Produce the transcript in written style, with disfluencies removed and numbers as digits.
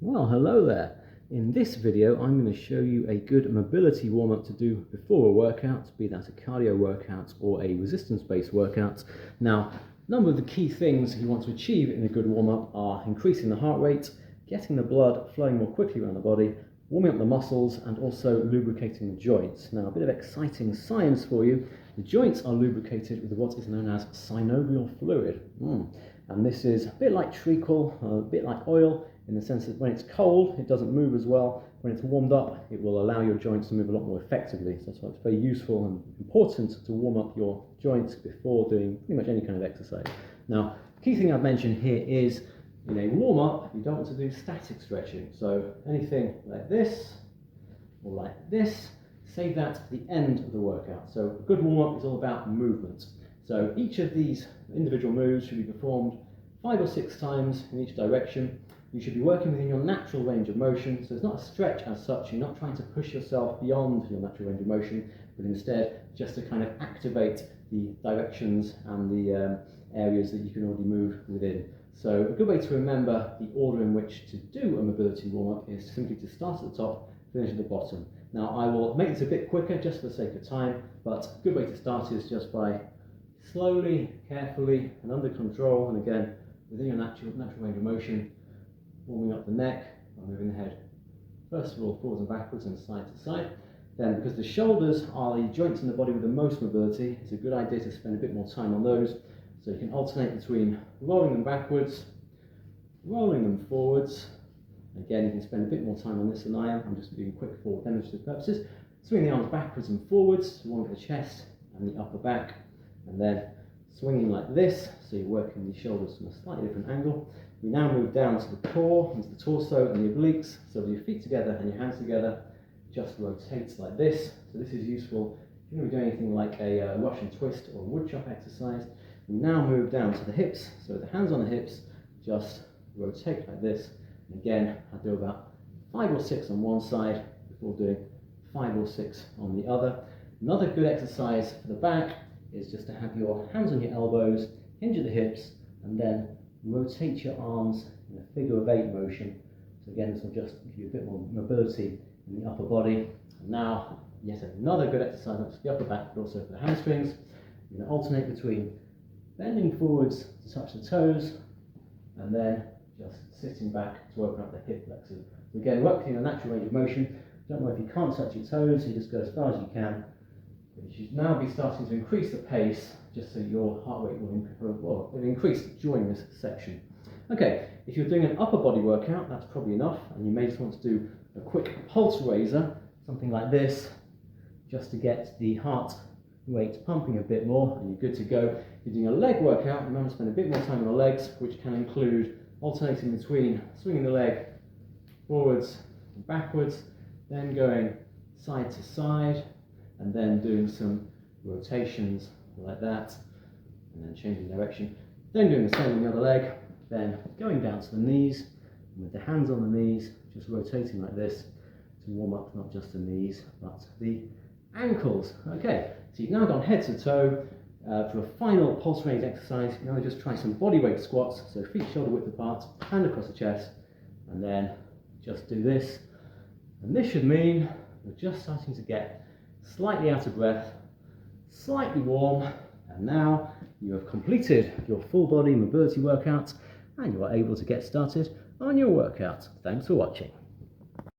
Well, hello there. In this video, I'm going to show you a good mobility warm-up to do before a workout, be that a cardio workout or a resistance-based workout. Now, a number of the key things you want to achieve in a good warm-up are increasing the heart rate, getting the blood flowing more quickly around the body, warming up the muscles, and also lubricating the joints. Now, a bit of exciting science for you. The joints are lubricated with what is known as synovial fluid. And this is a bit like treacle, a bit like oil, in the sense that when it's cold, it doesn't move as well. When it's warmed up, it will allow your joints to move a lot more effectively. So that's why it's very useful and important to warm up your joints before doing pretty much any kind of exercise. Now, the key thing I've mentioned here is, in a warm-up, you don't want to do static stretching. So anything like this, or like this, save that to the end of the workout. So a good warm-up is all about movement. So each of these individual moves should be performed 5 or 6 times in each direction. You should be working within your natural range of motion, so it's not a stretch as such. You're not trying to push yourself beyond your natural range of motion, but instead just to kind of activate the directions and the areas that you can already move within. So a good way to remember the order in which to do a mobility warm-up is simply to start at the top, finish at the bottom. Now I will make this a bit quicker just for the sake of time, but a good way to start is just by slowly, carefully and under control, and again within your natural range of motion, warming up the neck by moving the head first of all forwards and backwards and side to side. Then, because the shoulders are the joints in the body with the most mobility, it's a good idea to spend a bit more time on those. So you can alternate between rolling them backwards, rolling them forwards. Again, you can spend a bit more time on this than I am. I'm just doing quick for demonstrative purposes. Swing the arms backwards and forwards to warm up the chest and the upper back, and then swinging like this, so you're working the shoulders from a slightly different angle. We now move down to the core, into the torso and the obliques. So with your feet together and your hands together, just rotate like this. So this is useful if you're going to be doing anything like a Russian twist or a wood chop exercise. We now move down to the hips. So with the hands on the hips, just rotate like this. And again, I do about 5 or 6 on one side before doing 5 or 6 on the other. Another good exercise for the back is just to have your hands on your elbows, hinge at the hips, and then rotate your arms in a figure of 8 motion. So again, this will just give you a bit more mobility in the upper body. And now, yet another good exercise, not just the upper back, but also for the hamstrings. You're going to alternate between bending forwards to touch the toes, and then just sitting back to open up the hip flexors. So again, work in a natural range of motion. Don't worry if you can't touch your toes, you just go as far as you can. But you should now be starting to increase the pace, just so your heart rate will increase during this section. Okay, if you're doing an upper body workout, that's probably enough, and you may just want to do a quick pulse raiser, something like this, just to get the heart rate pumping a bit more, and you're good to go. If you're doing a leg workout, remember to spend a bit more time on the legs, which can include alternating between swinging the leg forwards and backwards, then going side to side, and then doing some rotations like that, and then changing direction, then doing the same on the other leg, then going down to the knees, and with the hands on the knees, just rotating like this to warm up not just the knees, but the ankles. Okay, so you've now gone head to toe. For a final pulse raise exercise, you now just try some body weight squats, so feet shoulder width apart, hand across the chest, and then just do this. And this should mean you're just starting to get slightly out of breath, slightly warm, and now you have completed your full body mobility workout and you are able to get started on your workout. Thanks for watching.